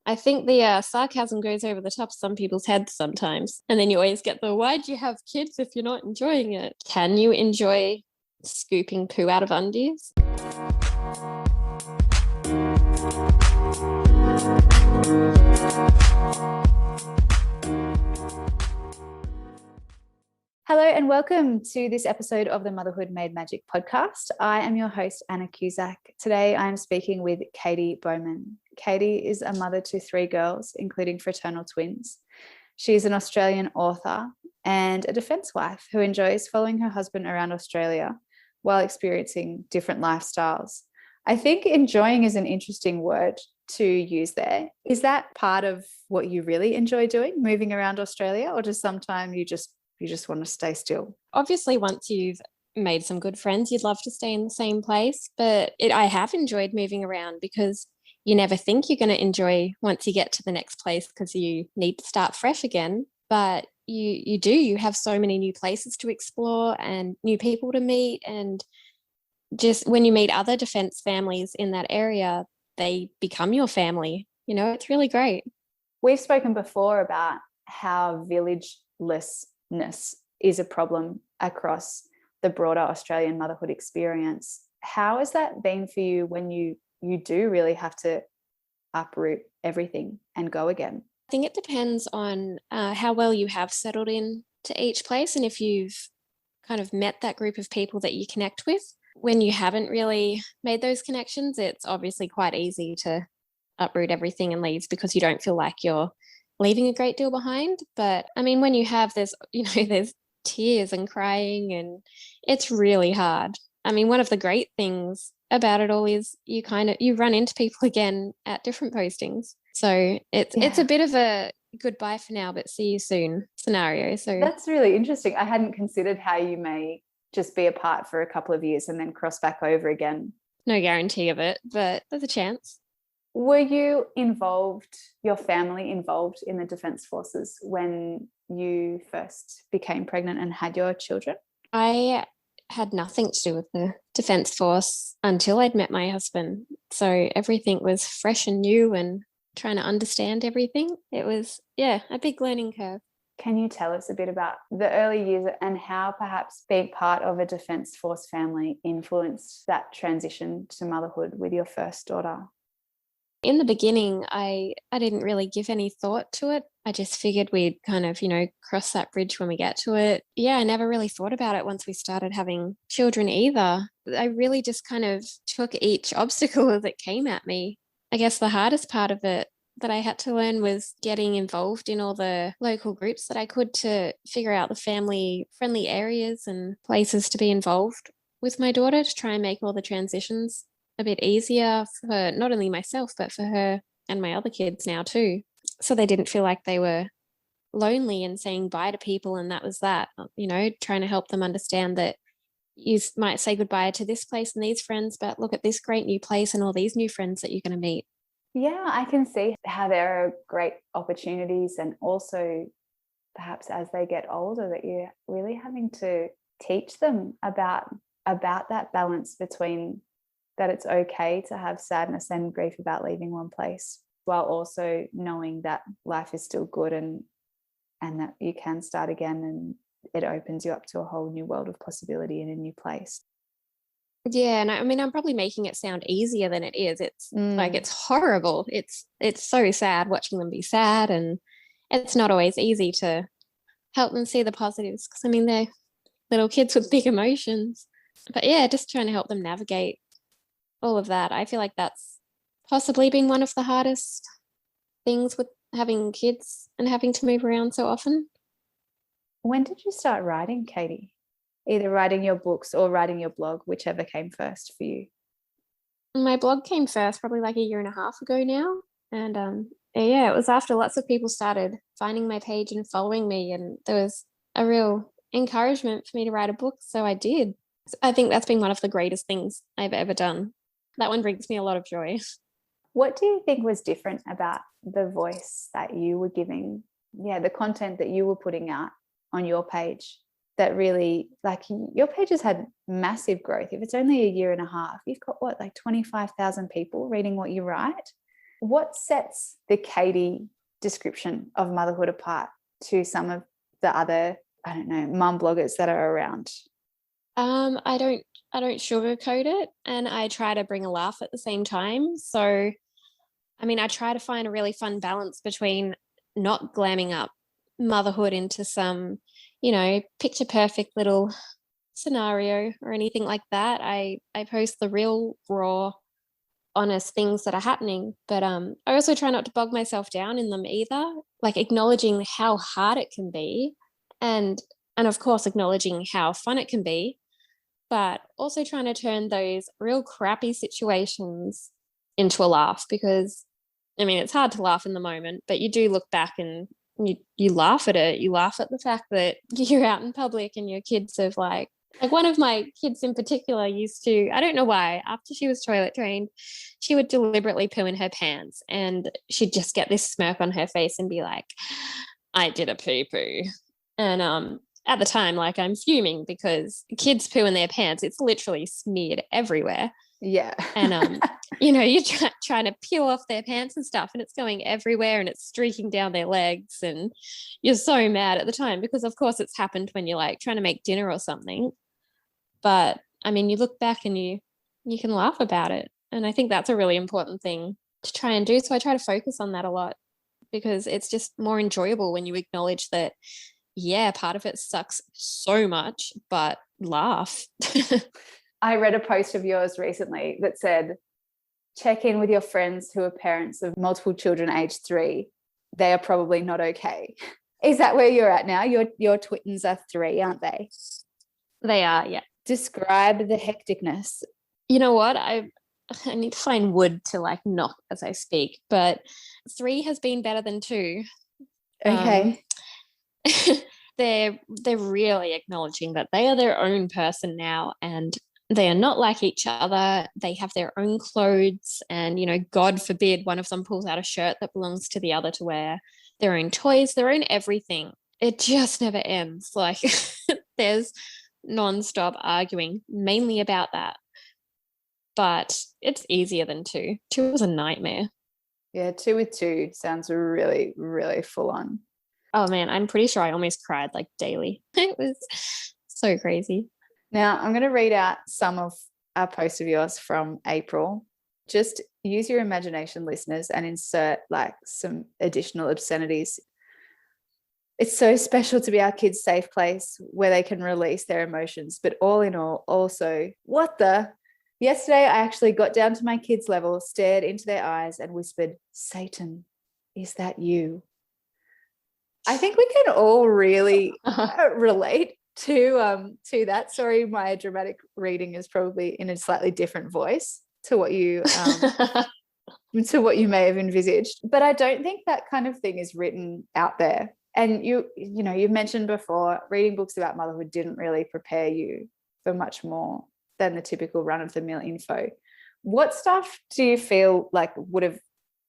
I think the sarcasm goes over the top of some people's heads sometimes. And then you always get the, why'd you have kids if you're not enjoying it? Can you enjoy scooping poo out of undies? Hello and welcome to this episode of the Motherhood Made Magic podcast. I am your host, Anna Cusack. Today I am speaking with Katie Bowman. Katie is a mother to 3 girls, including fraternal twins. She is an Australian author and a defence wife who enjoys following her husband around Australia while experiencing different lifestyles. I think enjoying is an interesting word to use there. Is that part of what you really enjoy doing, moving around Australia, or does sometimes you just want to stay still? Obviously, once you've made some good friends, you'd love to stay in the same place. But I have enjoyed moving around because you never think you're going to enjoy once you get to the next place because you need to start fresh again. But you have so many new places to explore and new people to meet. And just when you meet other defence families in that area, they become your family. You know, it's really great. We've spoken before about how villagelessness is a problem across the broader Australian motherhood experience. How has that been for you when you do really have to uproot everything and go again? I think it depends on how well you have settled in to each place and if you've kind of met that group of people that you connect with. When you haven't really made those connections, it's obviously quite easy to uproot everything and leave because you don't feel like you're leaving a great deal behind. But I mean, when you have there's tears and crying, and it's really hard. I mean, one of the great things about it all is you run into people again at different postings. So it's a bit of a goodbye for now, but see you soon scenario. So that's really interesting. I hadn't considered how you may just be apart for a couple of years and then cross back over again. No guarantee of it, but there's a chance. Were you involved, your family involved in the Defence Forces when you first became pregnant and had your children? I had nothing to do with the Defence Force until I'd met my husband. So everything was fresh and new and trying to understand everything. It was, a big learning curve. Can you tell us a bit about the early years and how perhaps being part of a Defence Force family influenced that transition to motherhood with your first daughter? In the beginning, I didn't really give any thought to it. I just figured we'd kind of, cross that bridge when we get to it. Yeah, I never really thought about it once we started having children either. I really just kind of took each obstacle as it came at me. I guess the hardest part of it that I had to learn was getting involved in all the local groups that I could to figure out the family-friendly areas and places to be involved with my daughter to try and make all the transitions a bit easier for not only myself, but for her and my other kids now too. So they didn't feel like they were lonely and saying bye to people. And that was that, trying to help them understand that you might say goodbye to this place and these friends, but look at this great new place and all these new friends that you're going to meet. Yeah, I can see how there are great opportunities, and also perhaps as they get older that you're really having to teach them about that balance between that it's okay to have sadness and grief about leaving one place, while also knowing that life is still good and that you can start again, and it opens you up to a whole new world of possibility in a new place. Yeah, and I mean, I'm probably making it sound easier than it is. It's like, it's horrible. It's so sad watching them be sad, and it's not always easy to help them see the positives because, I mean, they're little kids with big emotions. But yeah, just trying to help them navigate all of that. I feel like that's possibly been one of the hardest things with having kids and having to move around so often. When did you start writing, Katie? Either writing your books or writing your blog, whichever came first for you. My blog came first, probably like 1.5 years ago now. And it was after lots of people started finding my page and following me, and there was a real encouragement for me to write a book. So I did. I think that's been one of the greatest things I've ever done. That one brings me a lot of joy. What do you think was different about the voice that you were giving? Yeah, the content that you were putting out on your page that really, like, your page has had massive growth. If it's only 1.5 years, you've got 25,000 people reading what you write. What sets the Katie description of motherhood apart to some of the other, I don't know, mum bloggers that are around? I don't sugarcoat it, and I try to bring a laugh at the same time. So, I mean, I try to find a really fun balance between not glamming up motherhood into some, picture perfect little scenario or anything like that. I post the real raw honest things that are happening, but I also try not to bog myself down in them either, like acknowledging how hard it can be, and of course acknowledging how fun it can be, but also trying to turn those real crappy situations into a laugh, because I mean it's hard to laugh in the moment, but you do look back and you laugh at it. You laugh at the fact that you're out in public and your kids have like one of my kids in particular used to, I don't know why, after she was toilet trained, she would deliberately poo in her pants and she'd just get this smirk on her face and be like, I did a poo poo. And at the time, like, I'm fuming because kids poo in their pants. It's literally smeared everywhere. Yeah. And you're trying to peel off their pants and stuff, and it's going everywhere and it's streaking down their legs, and you're so mad at the time because of course it's happened when you're like trying to make dinner or something. But I mean, you look back and you can laugh about it, and I think that's a really important thing to try and do. So I try to focus on that a lot, because it's just more enjoyable when you acknowledge that, yeah, part of it sucks so much, but laugh. I read a post of yours recently that said, check in with your friends who are parents of multiple children aged 3. They are probably not okay. Is that where you're at now? Your twins are 3, aren't they? They are, yeah. Describe the hecticness. You know what? I need to find wood to like knock as I speak, but 3 has been better than 2. Okay. They're really acknowledging that they are their own person now, and they are not like each other. They have their own clothes, and God forbid one of them pulls out a shirt that belongs to the other to wear, their own toys, their own everything. It just never ends. Like there's non-stop arguing mainly about that, but it's easier than 2. 2 was a nightmare. Yeah, 2 with 2 sounds really, really full on. Oh man, I'm pretty sure I almost cried like daily. It was so crazy. Now I'm going to read out some of our posts of yours from April. Just use your imagination, listeners, and insert like some additional obscenities. It's so special to be our kids' safe place where they can release their emotions. But all in all, also, yesterday I actually got down to my kids' level, stared into their eyes and whispered, Satan, is that you? I think we can all really relate to that. Sorry, my dramatic reading is probably in a slightly different voice to what you may have envisaged. But I don't think that kind of thing is written out there. And you've mentioned before, reading books about motherhood didn't really prepare you for much more than the typical run-of-the-mill info. What stuff do you feel like would have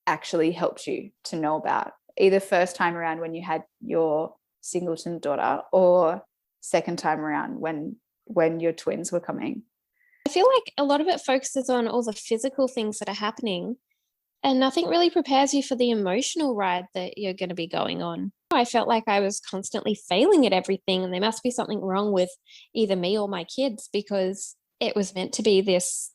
actually helped you to know about, either first time around when you had your singleton daughter, or second time around when your twins were coming? I feel like a lot of it focuses on all the physical things that are happening, and nothing really prepares you for the emotional ride that you're going to be going on. I felt like I was constantly failing at everything, and there must be something wrong with either me or my kids, because it was meant to be this,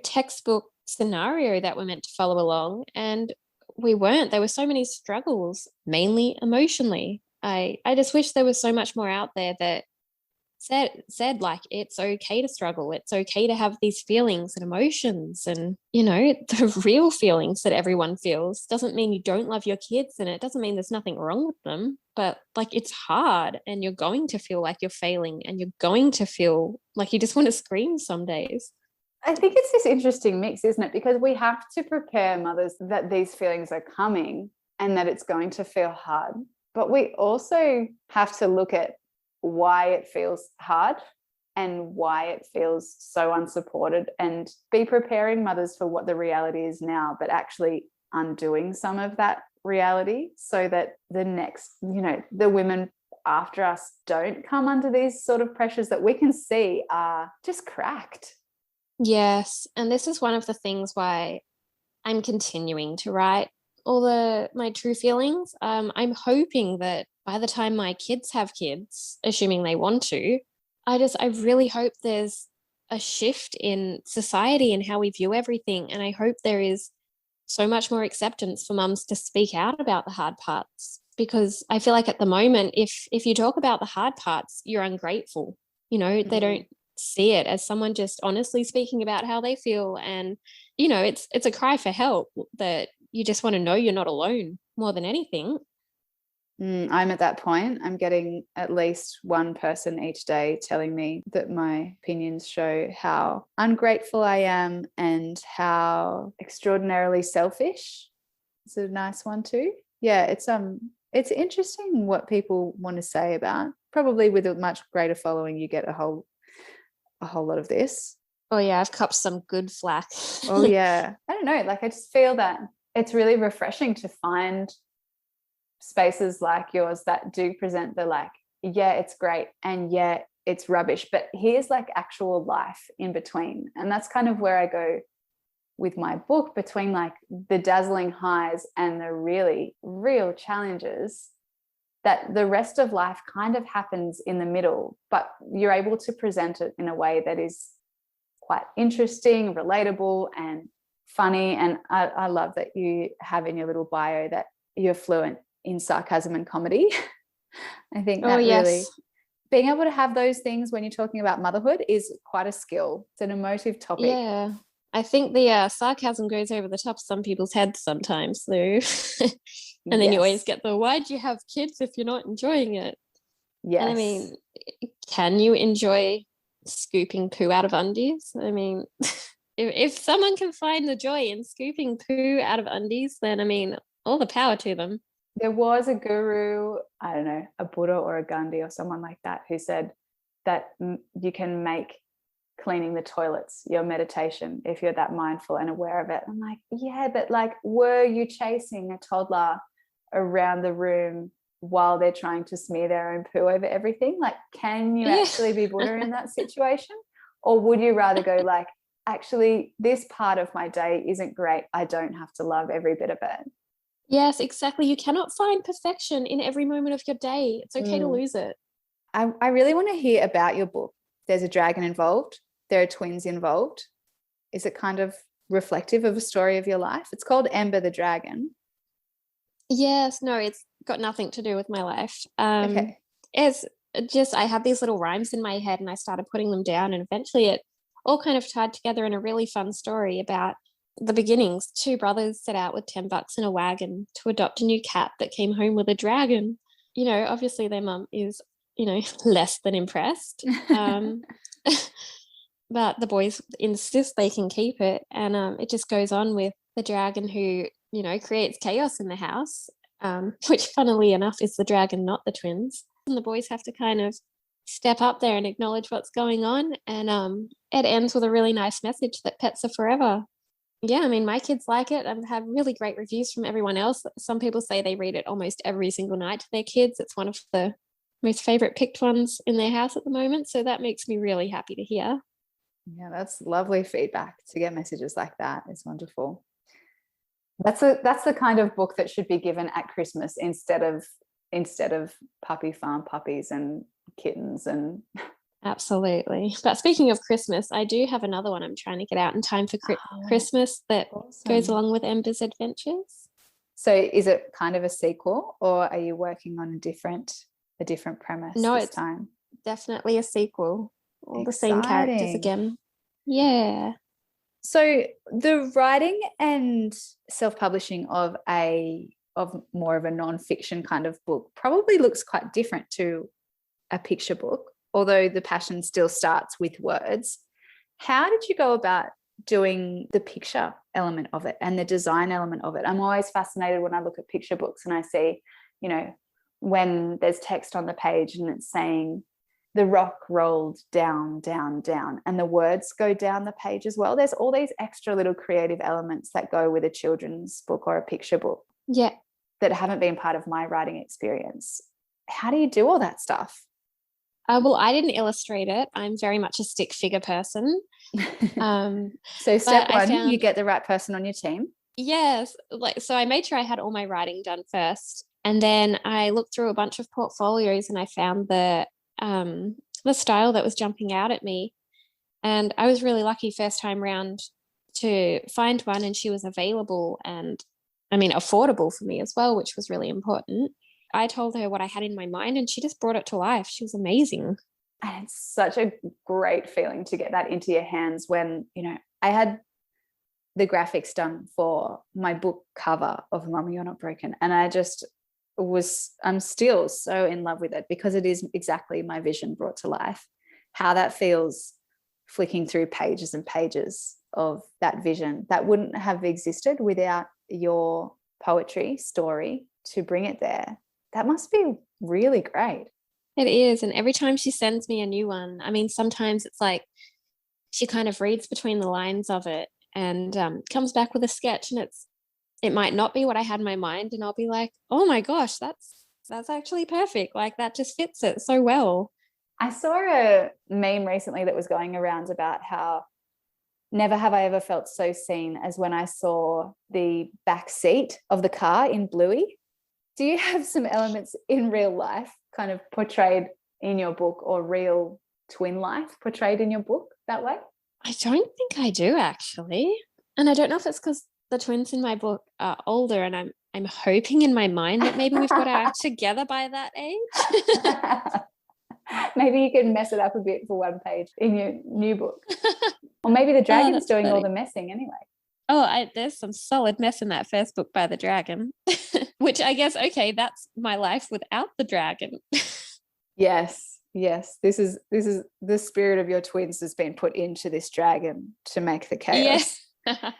textbook scenario that we're meant to follow along, and we weren't. There were so many struggles, mainly emotionally. I just wish there was so much more out there that said like it's okay to struggle, it's okay to have these feelings and emotions, and the real feelings that everyone feels. Doesn't mean you don't love your kids, and it doesn't mean there's nothing wrong with them, but like it's hard, and you're going to feel like you're failing, and you're going to feel like you just want to scream some days. I think it's this interesting mix, isn't it? Because we have to prepare mothers that these feelings are coming and that it's going to feel hard, but we also have to look at why it feels hard and why it feels so unsupported, and be preparing mothers for what the reality is now, but actually undoing some of that reality so that the next, the women after us don't come under these sort of pressures that we can see are just cracked. Yes, and this is one of the things why I'm continuing to write all my true feelings. I'm hoping that by the time my kids have kids, assuming they want to, I really hope there's a shift in society and how we view everything. And I hope there is so much more acceptance for mums to speak out about the hard parts, because I feel like at the moment, if you talk about the hard parts, you're ungrateful. They don't see it as someone just honestly speaking about how they feel. And it's a cry for help, that you just want to know you're not alone more than anything. I'm at that point. I'm getting at least one person each day telling me that my opinions show how ungrateful I am and how extraordinarily selfish. It's a nice one too. Yeah, it's interesting what people want to say about. Probably with a much greater following, you get a whole lot of this. Oh yeah, I've copped some good flack. Oh yeah. I don't know. Like, I just feel that it's really refreshing to find spaces like yours that do present the like, yeah, it's great, and yeah, it's rubbish, but here's like actual life in between. And that's kind of where I go with my book, between like the dazzling highs and the really real challenges, that the rest of life kind of happens in the middle, but you're able to present it in a way that is quite interesting, relatable, and funny. And I love that you have in your little bio that you're fluent in sarcasm and comedy. I think that really being able to have those things when you're talking about motherhood is quite a skill. It's an emotive topic. Yeah, I think the sarcasm goes over the top of some people's heads sometimes though. And then you always get the, why'd you have kids if you're not enjoying it? Yes. And I mean, can you enjoy scooping poo out of undies? I mean, if someone can find the joy in scooping poo out of undies, then I mean, all the power to them. There was a guru, I don't know, a Buddha or a Gandhi or someone like that, who said that you can make cleaning the toilets your meditation if you're that mindful and aware of it. I'm like, yeah, but like, were you chasing a toddler around the room while they're trying to smear their own poo over everything? Like, can you actually be Buddha in that situation? Or would you rather go like, actually, this part of my day isn't great, I don't have to love every bit of it? Yes, exactly. You cannot find perfection in every moment of your day. It's okay to lose it. I really want to hear about your book. There's a dragon involved. There are twins involved. Is it kind of reflective of a story of your life? It's called Ember the Dragon. Yes, no, it's got nothing to do with my life. Okay. It's just, I had these little rhymes in my head and I started putting them down, and eventually it all kind of tied together in a really fun story about the beginnings. Two brothers set out with $10 in a wagon to adopt a new cat that came home with a dragon. Obviously their mum is, less than impressed. But the boys insist they can keep it. And it just goes on with the dragon who, creates chaos in the house, which funnily enough is the dragon, not the twins. And the boys have to kind of step up there and acknowledge what's going on. And it ends with a really nice message that pets are forever. Yeah, I mean, my kids like it. I've had really great reviews from everyone else. Some people say they read it almost every single night to their kids. It's one of the most favorite picked ones in their house at the moment. So that makes me really happy to hear. Yeah, that's lovely feedback. To get messages like that is wonderful. That's the kind of book that should be given at Christmas instead of puppy farm puppies and kittens and Absolutely. But speaking of Christmas, I do have another one I'm trying to get out in time for Christmas that goes along with Ember's adventures. So is it kind of a sequel, or are you working on a different premise this time? Definitely a sequel. All the same characters again. Yeah. So the writing and self-publishing of more of a non-fiction kind of book probably looks quite different to a picture book, although the passion still starts with words. How did you go about doing the picture element of it and the design element of it? I'm always fascinated when I look at picture books and I see, when there's text on the page and it's saying the rock rolled down, down, down, and the words go down the page as well. There's all these extra little creative elements that go with a children's book or a picture book. Yeah. That haven't been part of my writing experience. How do you do all that stuff? Well, I didn't illustrate it. I'm very much a stick figure person. So step one, you get the right person on your team. Yes, like so I made sure I had all my writing done first. And then I looked through a bunch of portfolios and I found the style that was jumping out at me. And I was really lucky first time round to find one, and she was available and I mean affordable for me as well, which was really important. I told her what I had in my mind and she just brought it to life. She was amazing. And it's such a great feeling to get that into your hands when, I had the graphics done for my book cover of Mama, You're Not Broken. And I'm still so in love with it because it is exactly my vision brought to life. How that feels flicking through pages and pages of that vision that wouldn't have existed without your poetry story to bring it there. That must be really great. It is. And every time she sends me a new one, I mean, sometimes it's like she kind of reads between the lines of it and comes back with a sketch, and it might not be what I had in my mind, and I'll be like, oh my gosh, that's actually perfect. Like that just fits it so well. I saw a meme recently that was going around about how never have I ever felt so seen as when I saw the back seat of the car in Bluey. Do you have some elements in real life kind of portrayed in your book, or real twin life portrayed in your book that way? I don't think I do actually. And I don't know if it's because the twins in my book are older and I'm hoping in my mind that maybe we've got our act together by that age. Maybe you can mess it up a bit for one page in your new book. Or maybe the dragon's doing funny. all the messing anyway. Oh, there's some solid mess in that first book by the dragon, which I guess, okay, that's my life without the dragon. Yes. This is the spirit of your twins has been put into this dragon to make the chaos. Yeah.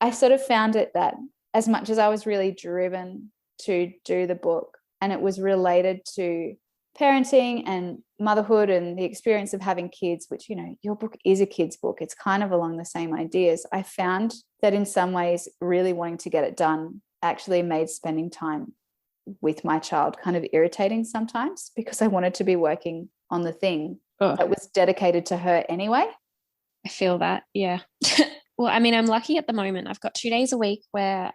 I sort of found it that as much as I was really driven to do the book, and it was related to parenting and motherhood and the experience of having kids, which, your book is a kid's book. It's kind of along the same ideas. I found that in some ways, really wanting to get it done actually made spending time with my child kind of irritating sometimes, because I wanted to be working on the thing that was dedicated to her anyway. I feel that. Yeah. Well, I mean, I'm lucky at the moment. I've got 2 days a week where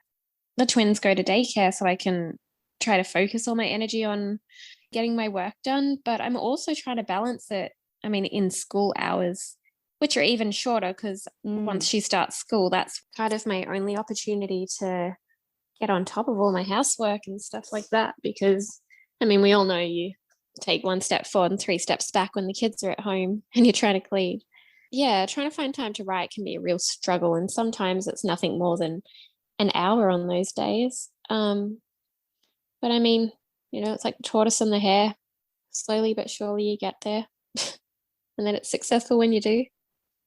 the twins go to daycare, so I can try to focus all my energy on getting my work done. But I'm also trying to balance it, I mean, in school hours, which are even shorter because once she starts school, that's kind of my only opportunity to get on top of all my housework and stuff like that. Because, I mean, we all know you take one step forward and 3 steps back when the kids are at home and you're trying to clean. Yeah, trying to find time to write can be a real struggle. And sometimes it's nothing more than an hour on those days. But I mean, it's like the tortoise and the hare. Slowly but surely you get there. And then it's successful when you do.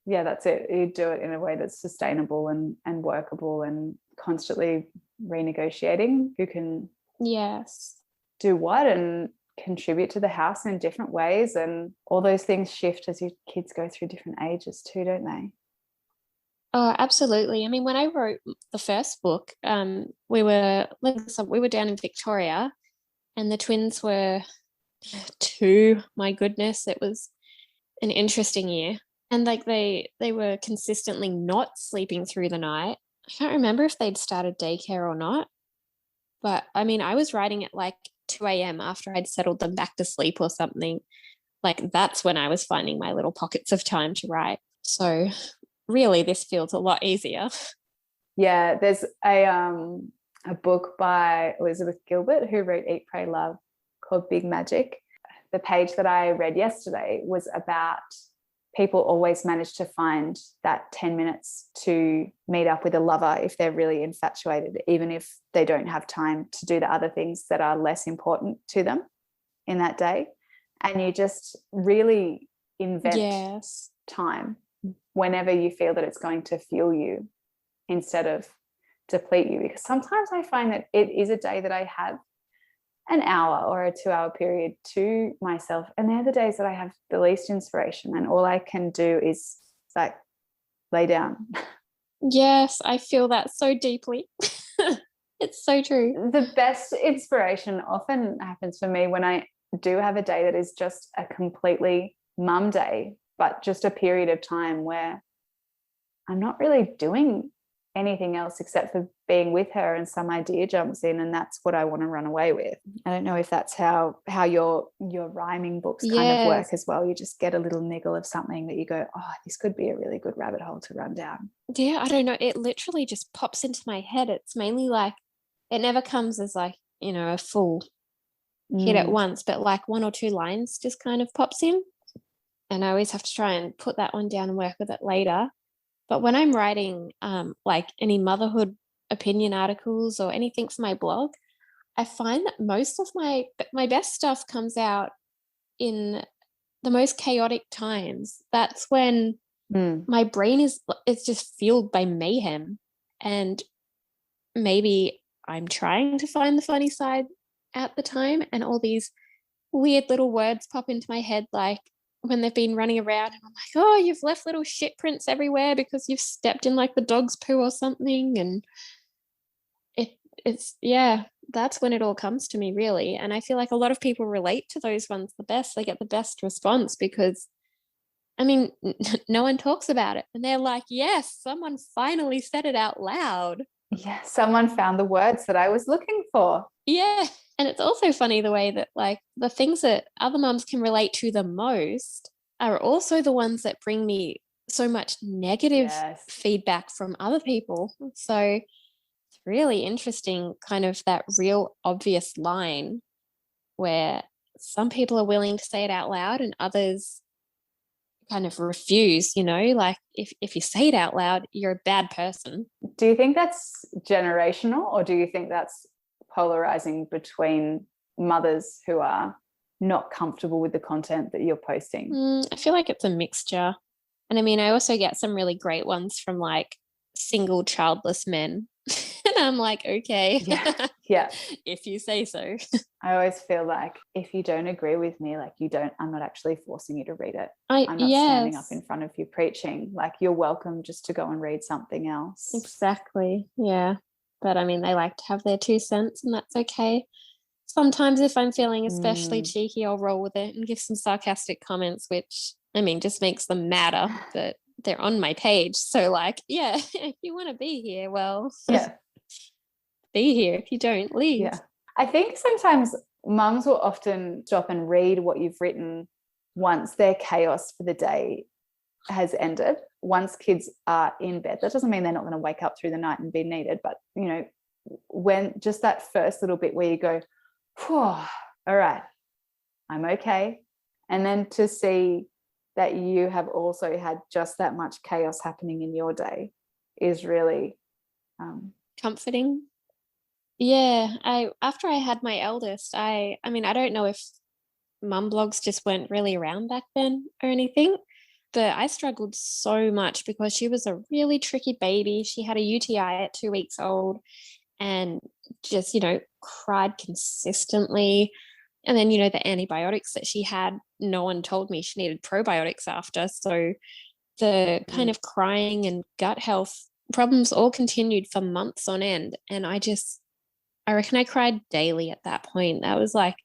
Yeah, that's it. You do it in a way that's sustainable and workable, and constantly renegotiating who can do what and contribute to the house in different ways. And all those things shift as your kids go through different ages too, don't they? Oh, absolutely. I mean, when I wrote the first book, we were down in Victoria, and the twins were 2. My goodness, it was an interesting year. And like they were consistently not sleeping through the night. I can't remember if they'd started daycare or not. But I mean, I was writing at like 2 a.m. after I'd settled them back to sleep or something. Like that's when I was finding my little pockets of time to write. So really, this feels a lot easier. Yeah, there's a book by Elizabeth Gilbert who wrote Eat, Pray, Love called Big Magic. The page that I read yesterday was about people always manage to find that 10 minutes to meet up with a lover if they're really infatuated, even if they don't have time to do the other things that are less important to them in that day. And you just really invent time whenever you feel that it's going to fuel you instead of deplete you. Because sometimes I find that it is a day that I have an hour or a 2-hour period to myself, and they're the days that I have the least inspiration, and all I can do is like lay down. Yes, I feel that so deeply. It's so true. The best inspiration often happens for me when I do have a day that is just a completely mum day, but just a period of time where I'm not really doing anything else except for being with her, and some idea jumps in and that's what I want to run away with. I don't know if that's how your rhyming books kind of work as well. You just get a little niggle of something that you go, oh, this could be a really good rabbit hole to run down. Yeah, I don't know. It literally just pops into my head. It's mainly like, it never comes as like, you know, a full hit at once, but like one or two lines just kind of pops in. And I always have to try and put that one down and work with it later. But when I'm writing like any motherhood opinion articles or anything for my blog, I find that most of my best stuff comes out in the most chaotic times. That's when my brain is just fueled by mayhem, and maybe I'm trying to find the funny side at the time, and all these weird little words pop into my head, like when they've been running around and I'm like, oh, you've left little shit prints everywhere because you've stepped in like the dog's poo or something. And it's yeah, that's when it all comes to me, really. And I feel like a lot of people relate to those ones the best. They get the best response because, I mean, no one talks about it. And they're like, yes, someone finally said it out loud. Yeah, someone found the words that I was looking for. Yeah. And it's also funny the way that like the things that other moms can relate to the most are also the ones that bring me so much negative feedback from other people. So it's really interesting, kind of that real obvious line where some people are willing to say it out loud and others kind of refuse, you know, like if you say it out loud, you're a bad person. Do you think that's generational, or do you think that's polarizing between mothers who are not comfortable with the content that you're posting? I feel like it's a mixture. And I mean, I also get some really great ones from like single childless men. And I'm like, okay, yeah. If you say so. I always feel like if you don't agree with me, like I'm not actually forcing you to read it. I'm not standing up in front of you preaching. Like, you're welcome just to go and read something else. Exactly. Yeah. But I mean, they like to have their 2 cents, and that's okay. Sometimes if I'm feeling especially cheeky, I'll roll with it and give some sarcastic comments, which I mean just makes them madder that they're on my page. So like, yeah, if you want to be here, well, be here. If you don't, leave. Yeah. I think sometimes mums will often stop and read what you've written once their chaos for the day has ended. Once kids are in bed, that doesn't mean they're not going to wake up through the night and be needed, but you know, when just that first little bit where you go, all right, I'm okay, and then to see that you have also had just that much chaos happening in your day is really comforting. Yeah, after I had my eldest, I mean, I don't know if mum blogs just weren't really around back then or anything, but I struggled so much because she was a really tricky baby. She had a UTI at 2 weeks old and just, you know, cried consistently. And then, you know, the antibiotics that she had, no one told me she needed probiotics after. So the kind of crying and gut health problems all continued for months on end. And I reckon I cried daily at that point. That was like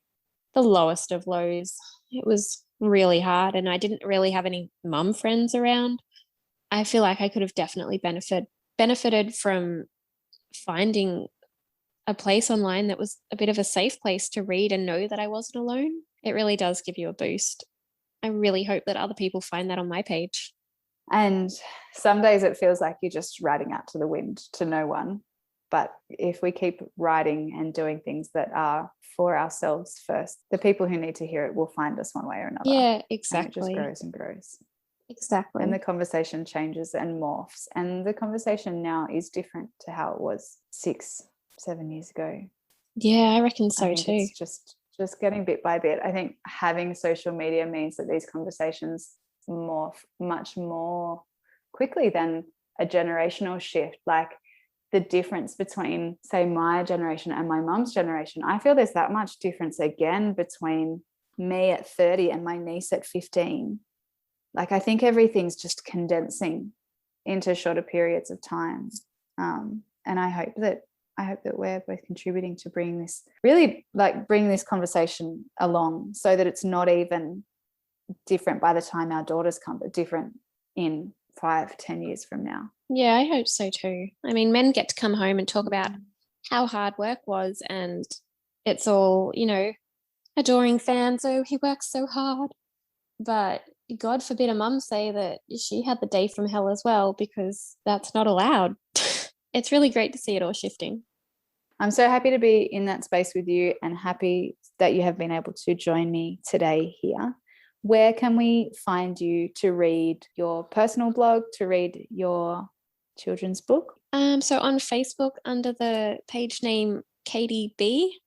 the lowest of lows. It was really hard, and I didn't really have any mum friends around. I feel like I could have definitely benefited from finding a place online that was a bit of a safe place to read and know that I wasn't alone. It really does give you a boost. I really hope that other people find that on my page. And some days it feels like you're just writing out to the wind to no one. But if we keep writing and doing things that are for ourselves first, the people who need to hear it will find us one way or another. Yeah, exactly. And it just grows and grows. Exactly. And the conversation changes and morphs. And the conversation now is different to how it was 6-7 years ago. Yeah, I reckon so too. It's just getting bit by bit. I think having social media means that these conversations morph much more quickly than a generational shift. Like, the difference between, say, my generation and my mum's generation, I feel there's that much difference again between me at 30 and my niece at 15. Like, I think everything's just condensing into shorter periods of time. And I hope that we're both contributing to bring this conversation along, so that it's not even different by the time our daughters come, but different in 5-10 years from now. Yeah, I hope so too. I mean, men get to come home and talk about how hard work was, and it's all, adoring fans. Oh, he works so hard. But God forbid a mum say that she had the day from hell as well, because that's not allowed. It's really great to see it all shifting. I'm so happy to be in that space with you and happy that you have been able to join me today here. Where can we find you to read your personal blog, to read your children's book? So on Facebook under the page name Katie B.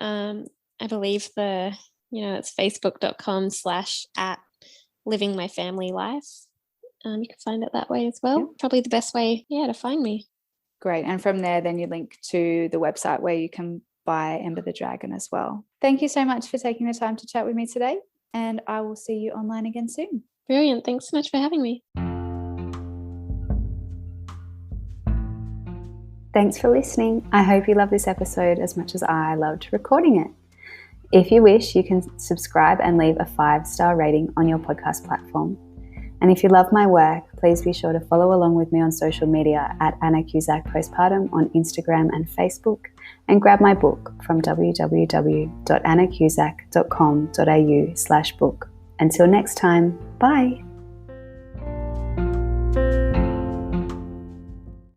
I believe it's facebook.com/@livingmyfamilylife. You can find it that way as well. Yep. Probably the best way, to find me. Great. And from there, then you link to the website where you can buy Ember the Dragon as well. Thank you so much for taking the time to chat with me today. And I will see you online again soon. Brilliant. Thanks so much for having me. Thanks for listening. I hope you love this episode as much as I loved recording it. If you wish, you can subscribe and leave a 5-star rating on your podcast platform. And if you love my work, please be sure to follow along with me on social media at Anna Cusack Postpartum on Instagram and Facebook, and grab my book from www.annacusack.com.au/book. Until next time, bye.